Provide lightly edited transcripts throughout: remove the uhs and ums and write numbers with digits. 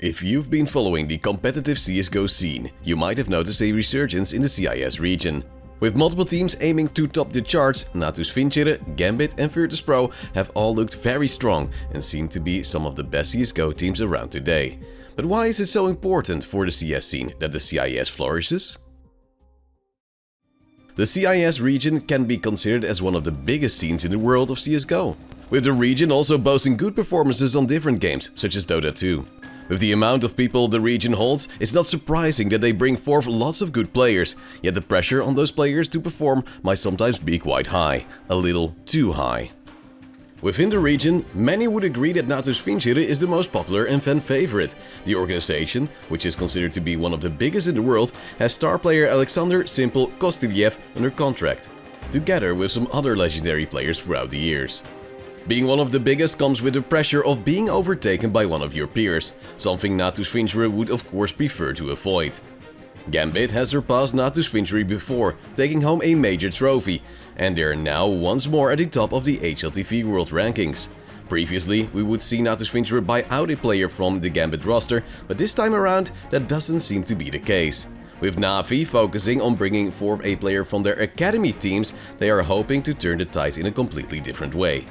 If you've been following the competitive CSGO scene, you might have noticed a resurgence in the CIS region. With multiple teams aiming to top the charts, Natus Vincere, Gambit and Virtus.pro have all looked very strong and seem to be some of the best CSGO teams around today. But why is it so important for the CS scene that the CIS flourishes? The CIS region can be considered as one of the biggest scenes in the world of CSGO, with the region also boasting good performances on different games such as Dota 2. With the amount of people the region holds, it's not surprising that they bring forth lots of good players, yet the pressure on those players to perform might sometimes be quite high, a little too high. Within the region, many would agree that Natus Vincere is the most popular and fan favorite. The organization, which is considered to be one of the biggest in the world, has star player Alexander Simple Kostiliev under contract, together with some other legendary players throughout the years. Being one of the biggest comes with the pressure of being overtaken by one of your peers, something Natus Vincere would of course prefer to avoid. Gambit has surpassed Natus Vincere before, taking home a major trophy, and they are now once more at the top of the HLTV World Rankings. Previously, we would see Natus Vincere buy out a player from the Gambit roster, but this time around that doesn't seem to be the case. With Navi focusing on bringing forth a player from their academy teams, they are hoping to turn the tides in a completely different way.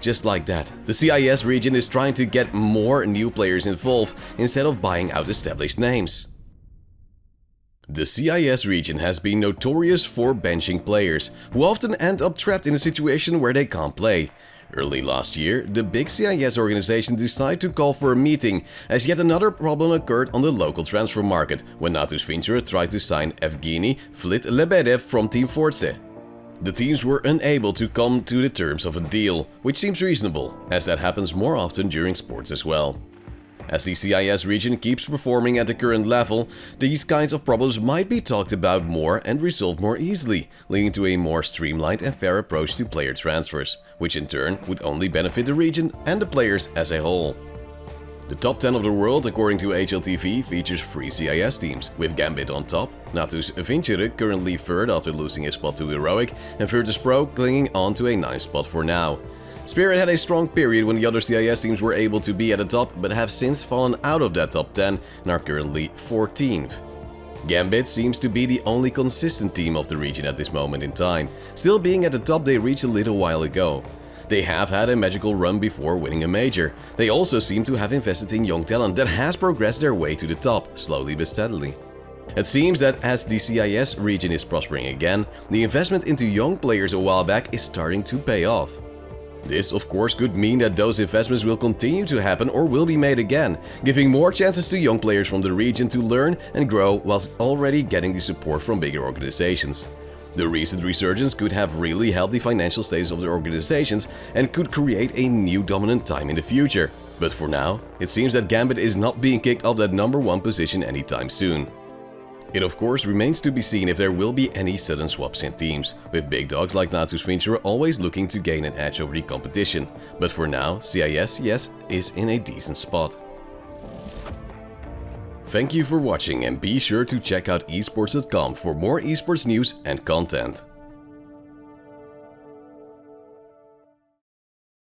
Just like that, the CIS region is trying to get more new players involved instead of buying out established names. The CIS region has been notorious for benching players, who often end up trapped in a situation where they can't play. Early last year, the big CIS organization decided to call for a meeting, as yet another problem occurred on the local transfer market when Natus Vincere tried to sign Evgeny Flit-Lebedev from Team Forze. The teams were unable to come to the terms of a deal, which seems reasonable, as that happens more often during sports as well. As the CIS region keeps performing at the current level, these kinds of problems might be talked about more and resolved more easily, leading to a more streamlined and fair approach to player transfers, which in turn would only benefit the region and the players as a whole. The top 10 of the world, according to HLTV, features 3 CIS teams, with Gambit on top, Natus Vincere currently third after losing his spot to Heroic, and Virtus.pro clinging on to a 9th spot for now. Spirit had a strong period when the other CIS teams were able to be at the top, but have since fallen out of that top 10 and are currently 14th. Gambit seems to be the only consistent team of the region at this moment in time, still being at the top they reached a little while ago. They have had a magical run before winning a major. They also seem to have invested in young talent that has progressed their way to the top, slowly but steadily. It seems that as the CIS region is prospering again, the investment into young players a while back is starting to pay off. This of course could mean that those investments will continue to happen or will be made again, giving more chances to young players from the region to learn and grow whilst already getting the support from bigger organizations. The recent resurgence could have really helped the financial status of the organizations and could create a new dominant time in the future. But for now, it seems that Gambit is not being kicked off that number 1 position anytime soon. It of course remains to be seen if there will be any sudden swaps in teams, with big dogs like Natus Vincere always looking to gain an edge over the competition. But for now, CIS CS is in a decent spot. Thank you for watching and be sure to check out esports.com for more esports news and content.